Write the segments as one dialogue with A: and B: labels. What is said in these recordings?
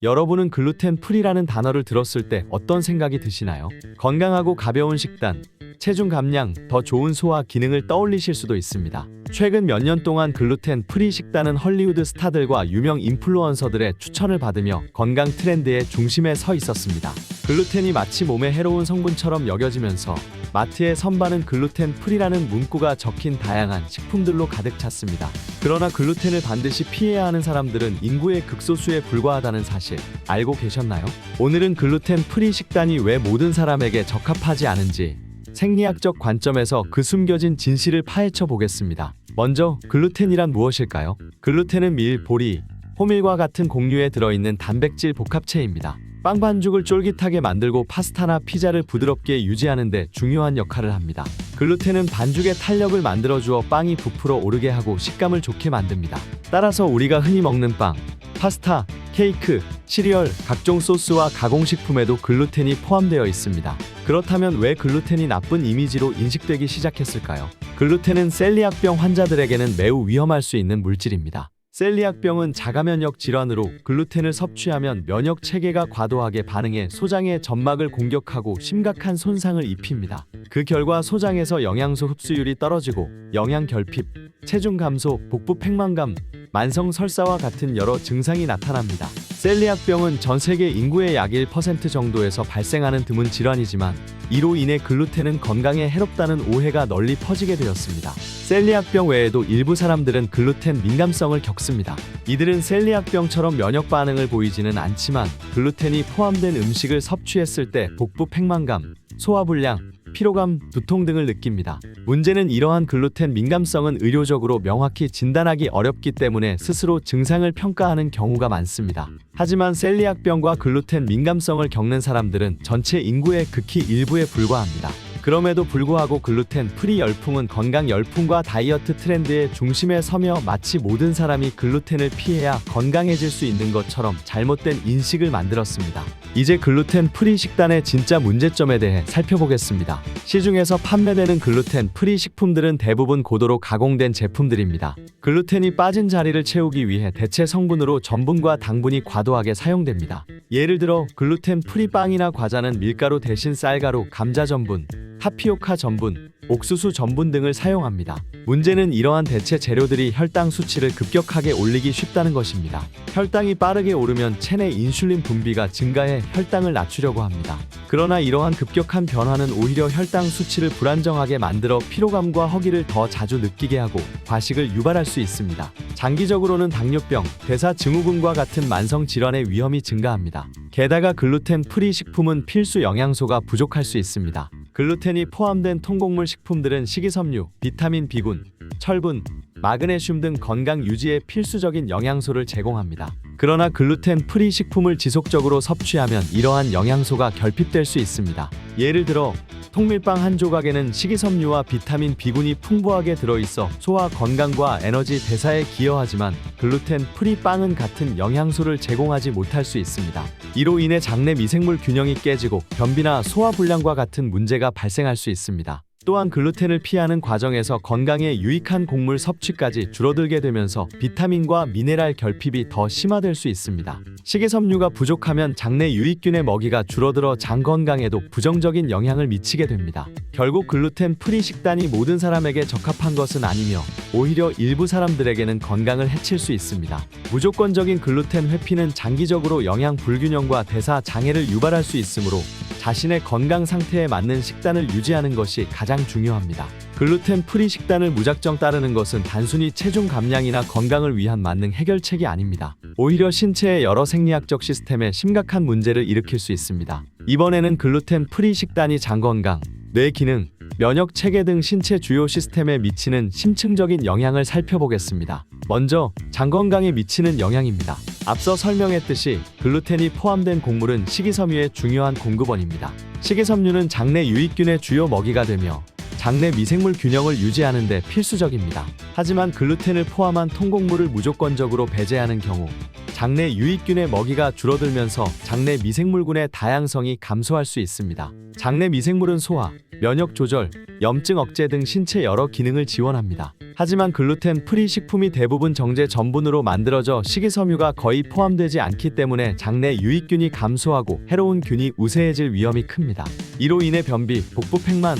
A: 여러분은 글루텐 프리라는 단어를 들었을 때 어떤 생각이 드시나요? 건강하고 가벼운 식단, 체중 감량, 더 좋은 소화 기능을 떠올리실 수도 있습니다. 최근 몇 년 동안 글루텐 프리 식단은 헐리우드 스타들과 유명 인플루언서들의 추천을 받으며 건강 트렌드의 중심에 서 있었습니다. 글루텐이 마치 몸에 해로운 성분처럼 여겨지면서 마트의 선반은 글루텐 프리라는 문구가 적힌 다양한 식품들로 가득 찼습니다. 그러나 글루텐을 반드시 피해야 하는 사람들은 인구의 극소수에 불과하다는 사실 알고 계셨나요? 오늘은 글루텐 프리 식단이 왜 모든 사람에게 적합하지 않은지 생리학적 관점에서 그 숨겨진 진실을 파헤쳐 보겠습니다. 먼저 글루텐이란 무엇일까요? 글루텐은 밀, 보리, 호밀과 같은 곡류에 들어있는 단백질 복합체입니다. 빵 반죽을 쫄깃하게 만들고 파스타나 피자를 부드럽게 유지하는 데 중요한 역할을 합니다. 글루텐은 반죽의 탄력을 만들어주어 빵이 부풀어 오르게 하고 식감을 좋게 만듭니다. 따라서 우리가 흔히 먹는 빵, 파스타, 케이크, 시리얼, 각종 소스와 가공식품에도 글루텐이 포함되어 있습니다. 그렇다면 왜 글루텐이 나쁜 이미지로 인식되기 시작했을까요? 글루텐은 셀리악병 환자들에게는 매우 위험할 수 있는 물질입니다. 셀리악병은 자가면역 질환으로 글루텐을 섭취하면 면역 체계가 과도하게 반응해 소장의 점막을 공격하고 심각한 손상을 입힙니다. 그 결과 소장에서 영양소 흡수율이 떨어지고 영양 결핍, 체중 감소, 복부 팽만감, 만성 설사와 같은 여러 증상이 나타납니다. 셀리악병은 전 세계 인구의 약 1% 정도에서 발생하는 드문 질환이지만 이로 인해 글루텐은 건강에 해롭다는 오해가 널리 퍼지게 되었습니다. 셀리악병 외에도 일부 사람들은 글루텐 민감성을 겪습니다. 이들은 셀리악병처럼 면역 반응을 보이지는 않지만 글루텐이 포함된 음식을 섭취했을 때 복부 팽만감, 소화불량, 피로감, 두통 등을 느낍니다. 문제는 이러한 글루텐 민감성은 의료적으로 명확히 진단하기 어렵기 때문에 스스로 증상을 평가하는 경우가 많습니다. 하지만 셀리악병과 글루텐 민감성을 겪는 사람들은 전체 인구의 극히 일부에 불과합니다. 그럼에도 불구하고 글루텐 프리 열풍은 건강 열풍과 다이어트 트렌드의 중심에 서며 마치 모든 사람이 글루텐을 피해야 건강해질 수 있는 것처럼 잘못된 인식을 만들었습니다. 이제 글루텐 프리 식단의 진짜 문제점에 대해 살펴보겠습니다. 시중에서 판매되는 글루텐 프리 식품들은 대부분 고도로 가공된 제품들입니다. 글루텐이 빠진 자리를 채우기 위해 대체 성분으로 전분과 당분이 과도하게 사용됩니다. 예를 들어 글루텐 프리 빵이나 과자는 밀가루 대신 쌀가루, 감자 전분, 타피오카 전분, 옥수수 전분 등을 사용합니다. 문제는 이러한 대체 재료들이 혈당 수치를 급격하게 올리기 쉽다는 것입니다. 혈당이 빠르게 오르면 체내 인슐린 분비가 증가해 혈당을 낮추려고 합니다. 그러나 이러한 급격한 변화는 오히려 혈당 수치를 불안정하게 만들어 피로감과 허기를 더 자주 느끼게 하고 과식을 유발할 수 있습니다. 장기적으로는 당뇨병, 대사증후군과 같은 만성 질환의 위험이 증가합니다. 게다가 글루텐 프리 식품은 필수 영양소가 부족할 수 있습니다. 글루텐이 포함된 통곡물 식품들은 식이섬유, 비타민 B군, 철분, 마그네슘 등 건강 유지에 필수적인 영양소를 제공합니다. 그러나 글루텐 프리 식품을 지속적으로 섭취하면 이러한 영양소가 결핍될 수 있습니다. 예를 들어 통밀빵 한 조각에는 식이섬유와 비타민 B군이 풍부하게 들어있어 소화 건강과 에너지 대사에 기여하지만 글루텐 프리 빵은 같은 영양소를 제공하지 못할 수 있습니다. 이로 인해 장내 미생물 균형이 깨지고 변비나 소화불량과 같은 문제가 발생할 수 있습니다. 또한 글루텐을 피하는 과정에서 건강에 유익한 곡물 섭취까지 줄어들게 되면서 비타민과 미네랄 결핍이 더 심화될 수 있습니다. 식이섬유가 부족하면 장내 유익균의 먹이가 줄어들어 장 건강에도 부정적인 영향을 미치게 됩니다. 결국 글루텐 프리 식단이 모든 사람에게 적합한 것은 아니며 오히려 일부 사람들에게는 건강을 해칠 수 있습니다. 무조건적인 글루텐 회피는 장기적으로 영양 불균형과 대사 장애를 유발할 수 있으므로 자신의 건강 상태에 맞는 식단을 유지하는 것이 가장 중요합니다. 글루텐 프리 식단을 무작정 따르는 것은 단순히 체중 감량이나 건강을 위한 만능 해결책이 아닙니다. 오히려 신체의 여러 생리학적 시스템에 심각한 문제를 일으킬 수 있습니다. 이번에는 글루텐 프리 식단이 장 건강, 뇌 기능, 면역 체계 등 신체 주요 시스템에 미치는 심층적인 영향을 살펴보겠습니다. 먼저 장 건강에 미치는 영향입니다. 앞서 설명했듯이 글루텐이 포함된 곡물은 식이섬유의 중요한 공급원입니다. 식이섬유는 장내 유익균의 주요 먹이가 되며 장내 미생물 균형을 유지하는 데 필수적입니다. 하지만 글루텐을 포함한 통곡물을 무조건적으로 배제하는 경우 장내 유익균의 먹이가 줄어들면서 장내 미생물군의 다양성이 감소할 수 있습니다. 장내 미생물은 소화, 면역 조절, 염증 억제 등 신체 여러 기능을 지원합니다. 하지만 글루텐 프리 식품이 대부분 정제 전분으로 만들어져 식이섬유가 거의 포함되지 않기 때문에 장내 유익균이 감소하고 해로운 균이 우세해질 위험이 큽니다. 이로 인해 변비, 복부 팽만,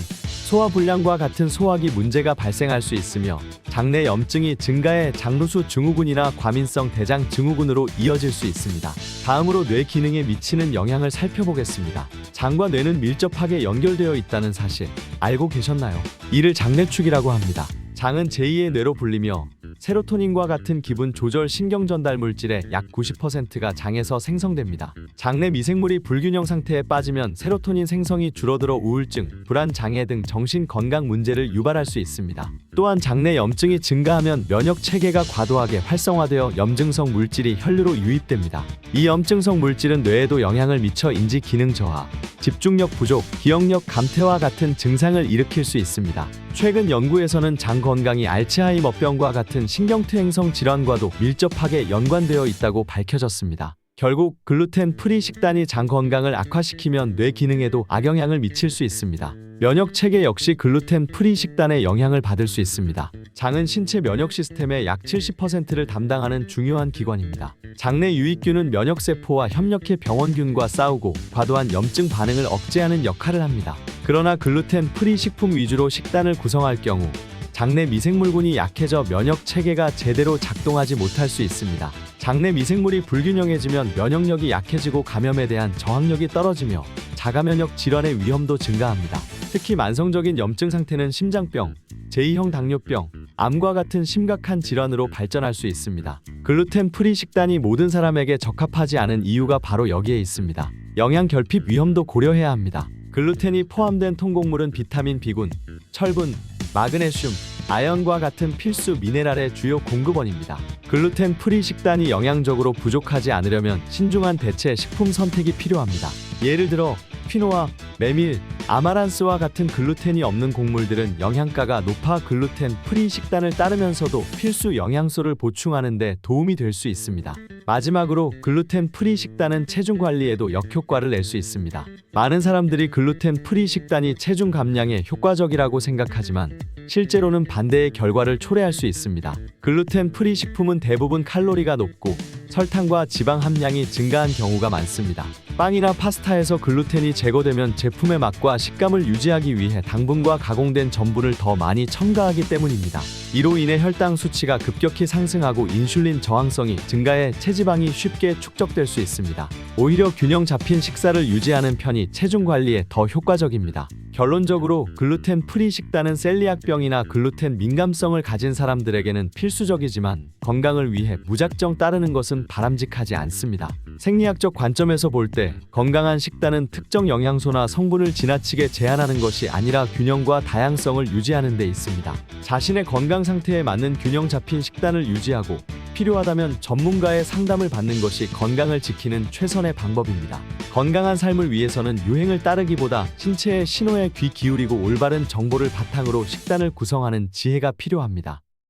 A: 소화불량과 같은 소화기 문제가 발생할 수 있으며 장내 염증이 증가해 장루수 증후군이나 과민성 대장 증후군으로 이어질 수 있습니다. 다음으로 뇌 기능에 미치는 영향을 살펴보겠습니다. 장과 뇌는 밀접하게 연결되어 있다는 사실 알고 계셨나요? 이를 장내축이라고 합니다. 장은 제2의 뇌로 불리며 세로토닌과 같은 기분 조절 신경 전달 물질의 약 90%가 장에서 생성됩니다. 장내 미생물이 불균형 상태에 빠지면 세로토닌 생성이 줄어들어 우울증, 불안 장애 등 정신 건강 문제를 유발할 수 있습니다. 또한 장내 염증이 증가하면 면역 체계가 과도하게 활성화되어 염증성 물질이 혈류로 유입됩니다. 이 염증성 물질은 뇌에도 영향을 미쳐 인지 기능 저하, 집중력 부족, 기억력 감퇴와 같은 증상을 일으킬 수 있습니다. 최근 연구에서는 장 건강이 알츠하이머병과 같은 신경퇴행성 질환과도 밀접하게 연관되어 있다고 밝혀졌습니다. 결국 글루텐 프리 식단이 장 건강을 악화시키면 뇌 기능에도 악영향을 미칠 수 있습니다. 면역 체계 역시 글루텐 프리 식단의 영향을 받을 수 있습니다. 장은 신체 면역 시스템의 약 70%를 담당하는 중요한 기관입니다. 장내 유익균은 면역세포와 협력해 병원균과 싸우고 과도한 염증 반응을 억제하는 역할을 합니다. 그러나 글루텐 프리 식품 위주로 식단을 구성할 경우 장내 미생물군이 약해져 면역 체계가 제대로 작동하지 못할 수 있습니다. 장내 미생물이 불균형해지면 면역력이 약해지고 감염에 대한 저항력이 떨어지며 자가면역 질환의 위험도 증가합니다. 특히 만성적인 염증 상태는 심장병, 제2형 당뇨병, 암과 같은 심각한 질환으로 발전할 수 있습니다. 글루텐 프리 식단이 모든 사람에게 적합하지 않은 이유가 바로 여기에 있습니다. 영양 결핍 위험도 고려해야 합니다. 글루텐이 포함된 통곡물은 비타민 B군, 철분, 마그네슘, 아연과 같은 필수 미네랄의 주요 공급원입니다. 글루텐 프리 식단이 영양적으로 부족하지 않으려면 신중한 대체 식품 선택이 필요합니다. 예를 들어 퀴노아, 메밀, 아마란스와 같은 글루텐이 없는 곡물들은 영양가가 높아 글루텐 프리 식단을 따르면서도 필수 영양소를 보충하는 데 도움이 될 수 있습니다. 마지막으로 글루텐 프리 식단은 체중 관리에도 역효과를 낼 수 있습니다. 많은 사람들이 글루텐 프리 식단이 체중 감량에 효과적이라고 생각하지만 실제로는 반대의 결과를 초래할 수 있습니다. 글루텐 프리 식품은 대부분 칼로리가 높고 설탕과 지방 함량이 증가한 경우가 많습니다. 빵이나 파스타에서 글루텐이 제거되면 제품의 맛과 식감을 유지하기 위해 당분과 가공된 전분을 더 많이 첨가하기 때문입니다. 이로 인해 혈당 수치가 급격히 상승하고 인슐린 저항성이 증가해 체지방이 쉽게 축적될 수 있습니다. 오히려 균형 잡힌 식사를 유지하는 편이 체중 관리에 더 효과적입니다. 결론적으로 글루텐 프리 식단은 셀리악병이나 글루텐 민감성을 가진 사람들에게는 필수적이지만 건강을 위해 무작정 따르는 것은 바람직하지 않습니다. 생리학적 관점에서 볼 때 건강한 식단은 특정 영양소나 성분을 지나치게 제한하는 것이 아니라 균형과 다양성을 유지하는 데 있습니다. 자신의 건강 상태에 맞는 균형 잡힌 식단을 유지하고 필요하다면 전문가의 상담을 받는 것이 건강을 지키는 최선의 방법입니다. 건강한 삶을 위해서는 유행을 따르기보다 신체의 신호에 귀 기울이고 올바른 정보를 바탕으로 식단을 구성하는 지혜가 필요합니다.